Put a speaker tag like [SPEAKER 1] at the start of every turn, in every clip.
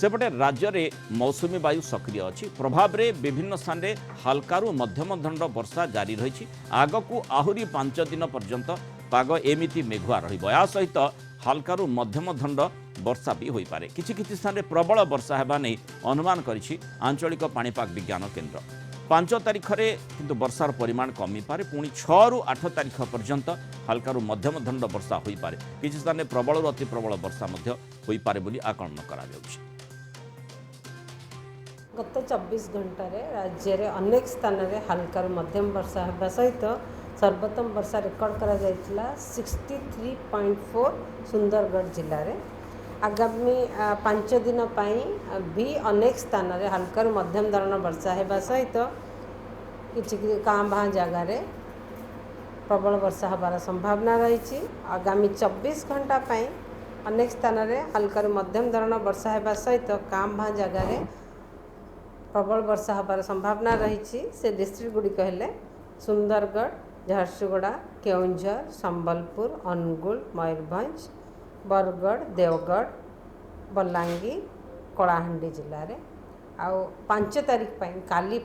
[SPEAKER 1] सेपटे राज्य में मौसुमी वायु सक्रिय अच्छी प्रभाव में विभिन्न स्थान में हल्कारु मध्यम दंड वर्षा जारी रही आगक आहरी 5 दिन पर्यंत पाग एमिति मेघुआ रहा सहित हल्कारु मध्यम दंड वर्षा भी हो पारे किछि स्थान में प्रबल वर्षा होगा नहीं अनुमान करिछि आंचलिक पाणीपाग विज्ञान केन्द्र 5 तारिख में किंतु वर्षार परिमाण कमी पारे पुणी 6 रु 8 तारिख पर्यंत हल्कारु मध्यम दंड वर्षा हो पारे किछि स्थान में प्रबल रु अति प्रबल वर्षा हो पारे बोली आकलन करा जाउछि।
[SPEAKER 2] गत 24 घंटा राज्य में अनेक स्थान में हल्का मध्यम वर्षा होगा सहित सर्वोत्तम वर्षा रेकर्ड करा जायतिला 63.4 सुंदरगढ़ जिले में। आगामी 5 दिन भी अनेक स्थान में हल्का मध्यम धरण वर्षा होगा सहित किसी काँ भाँ जगार प्रबल वर्षा होबार संभावना रही। आगामी 24 घंटा अनेक स्थान में हल्का मध्यम धरण वर्षा होगा सहित काँ भाँ जगार प्रबल वर्षा होबार संभावना रही। से डिस्ट्रिक्ट गुड़िक हेले सुंदरगढ़, झारसुगुड़ा, केउंझर, संबलपुर, अनुगुल, मयूरभंज, बरगढ़, देवगढ़, बलांगीर, कलाहांडी जिले में। आउ 5 तारिख काली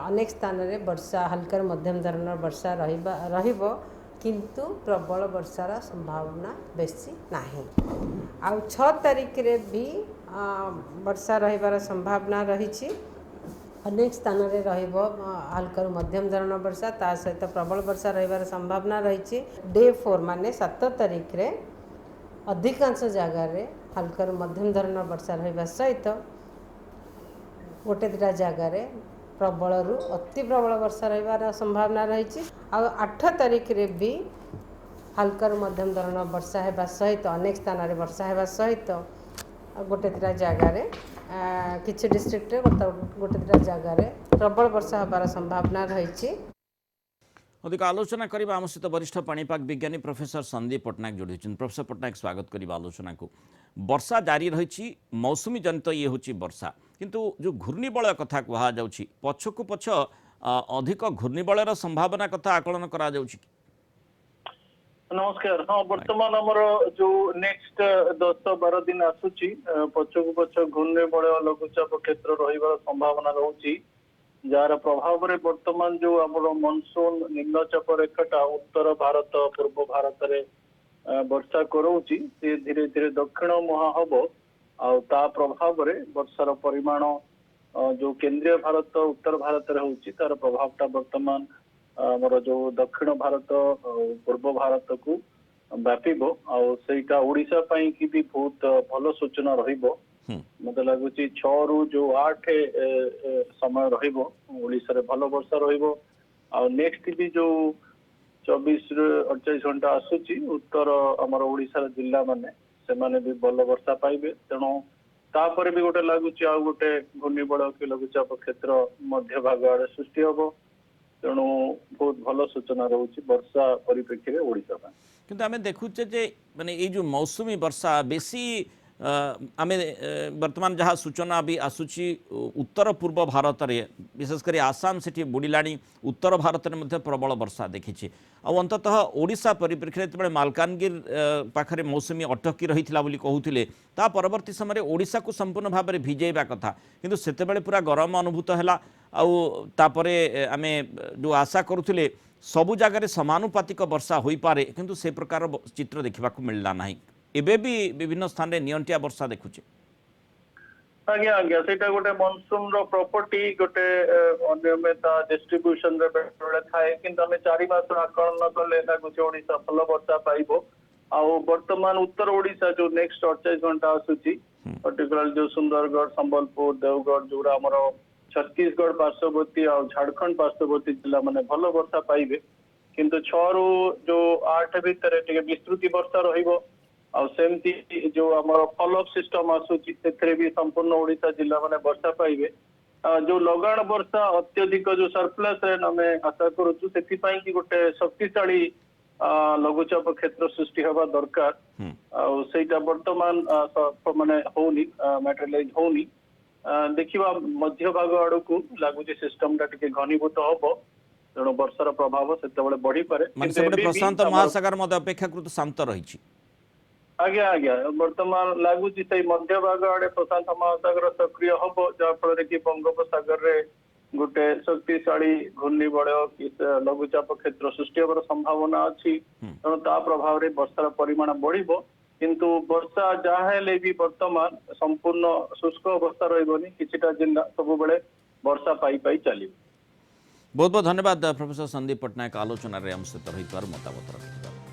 [SPEAKER 2] अनेक स्थान में वर्षा हल्का मध्यम धरण वर्षा रहिबो किंतु प्रबल वर्षार संभावना बेसी नाही। आउ 6 तारिख रे भी वर्षा रहिबार संभावना रही। अनेक स्थान में हल्का मध्यम धरण वर्षा ता सहित प्रबल वर्षा रहिबार संभावना रही। डे 4 माने 7 तारिख रे अधिकांश जगार हल्का मध्यम धरण वर्षा रहिबा सहित गोटे दुटा जगार प्रबल रु अति प्रबल वर्षा रहिबार संभावना रही। आ 8 तारिख रे भी हल्का मध्यम धरण वर्षा होगा सहित अनेक स्थान में वर्षा होगा सहित गोटे दुटा जगार किसी डिस्ट्रिक्ट गोटे दुटा जगार प्रबल वर्षा होबार संभावना रही।
[SPEAKER 1] अधिक आलोचना करबा आम सहित वरिष्ठ पाणीपाग विज्ञानी प्रोफेसर संदीप पट्टनायक जोड़ी प्रोफेसर पट्टनायक स्वागत करबा आलोचना को। वर्षा जारी रही मौसुमी जनित ये हूँ वर्षा किंतु जो घूर्णिबलय कथा कह जाउछि पछकु पछ अधिक घूर्णिबलयर संभावना कथा आकलन करा जाउछि।
[SPEAKER 3] नमस्कार। हाँ, वर्तमान आमर जो नेक्स्ट 10-12 दिन आसुची पछकु पछ घूर्णिबलय लघुचाप क्षेत्र रहिबार संभावना रहउची जार प्रभाव रे वर्तमान जो आमर मनसून निम्नचाप रेखाटा उत्तर भारत पूर्व भारत रे वर्षा करउची से धीरे धीरे दक्षिण मुहा हबो आ ता प्रभाव रे वर्षार परिमाण जो केंद्रीय भारत उत्तर भारत रे होउची तार प्रभावटा वर्तमान आमर जो दक्षिण भारत पूर्व भारत को व्यापीबो आ सेटा ओडिशा पई कि भी बहुत भलो सूचना रहिबो। मते लागुची 6 रु जो 8 समय रहिबो ओडिशा रे भलो वर्षा रहिबो आ नेक्स्ट भी जो 24 रु 48 घंटा आसुची उत्तर आमर ओडिशा जिल्ला माने से माने भी भलो वर्षा पाइबे। तेणु तापर भी गोटे लागुची आ गोटे घूर्णिबलय कि लघुचाप क्षेत्र मध्य भाग आड़े सृष्टि हबो। तेणु बहुत भल सूचना रही वर्षा परिप्रेक्षी ओडिशा में।
[SPEAKER 1] किंतु आमे देखुचे जे माने ये जो मौसुमी वर्षा बेसी आमे वर्तमान जहाँ सूचना भी आसुची उत्तर पूर्व भारत रे विशेषकर आसाम से बुड़ाणी उत्तर भारत में मध्य प्रबल वर्षा देखी अंततः ओडिशा परिप्रेक्षी जो मालकानगिर पाखरे मौसुमी अटकी रही बोली कहते ता परवर्ती समय ओडिशा को संपूर्ण भाव में भिजेवा कथा किंतु सेतेबेले पूरा गरम अनुभूत है आउे आमे जो आशा करुले सबु जगार समानुपातिक वर्षा हो पारे किंतु से प्रकार चित्र देखा मिलला नहीं। एबे भी विभिन्न स्थान रे नियंटिया वर्षा देखुचे।
[SPEAKER 3] आज्ञा आज्ञा सेटा गोटे मनसून रो प्रॉपर्टी गोटे अनियमितता डिस्ट्रीब्यूशन रे बेले थाए किंतु हमें 4 मास आकलन कले लागुचे ओडिशा भल वर्षा पाइबो आ वर्तमान उत्तर ओडिशा जो नेक्स्ट 48 घंटा आसुची पर्टिकुलर जो सुंदरगढ़, संबलपुर, देवगढ़ जोरा हमर छत्तीसगढ़ पार्श्ववर्ती और झारखंड पार्श्ववर्ती जिला माने भल वर्षा पाइबे किंतु 6 रु जो 8 भितर टिके विस्तृति वर्षा रहिबो और सेमती जो आमर फॉलोअप सिस्टम आसुची से भी संपूर्ण ओडिशा जिला माने वर्षा पाइबे। जो लगाण वर्षा अत्यधिक जो सरप्लस रेन आम आशा करूँ से कि गोटे शक्तिशाली लघुचाप क्षेत्र सृष्टि हवा दरकार आईटा वर्तमान माने होनी मैटेरियलाइज होनी देखिबा मध्य भाग आड़ को लगुच सिस्टम टा टिके घनीभूत हम तेणु वर्षार प्रभाव से बढ़ी पारे
[SPEAKER 1] प्रशांत महासागर अपेक्षाकृत शांत रही।
[SPEAKER 3] आज्ञा आज्ञा वर्तमान लगुच मध्य भाग आड़े प्रशांत महासागर सक्रिय हम जहाँफल कि बंगोपसागर रे गोटे शक्तिशाली घूर्णिबड़ कि लघुचाप क्षेत्र सृष्टि होवर संभावना अच्छी तेणु ता प्रभाव में वर्षार परिमाण बढ़ किंतु वर्षा जहाँ भी वर्तमान संपूर्ण शुष्क अवस्था रही किछिटा जिला सब बेले वर्षा पाई पाई चलो।
[SPEAKER 1] बहुत बहुत धन्यवाद प्रोफेसर संदीप पट्टनायक आलोचन आम सहित रही मतामत रखिथिबार।